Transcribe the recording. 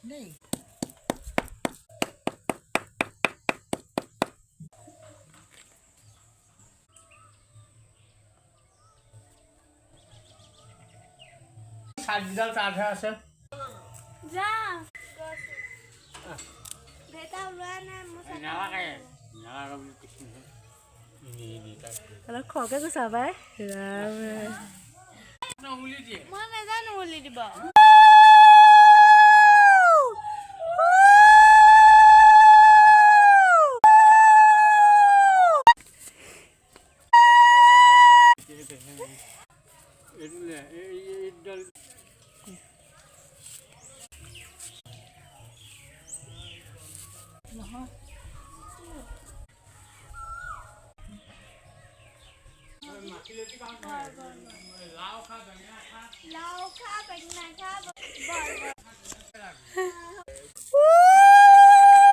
দেই সাজডাল তাতহে আছে যা বেটা ওলোৱা নাই মোৰ নালাগে নালাগে বুলি কৈছোঁ অলপ খৰকৈ কৈছা পাই উলি দিয়ে মই নাজানো উলি দিব লাও খা বেঙেনা খা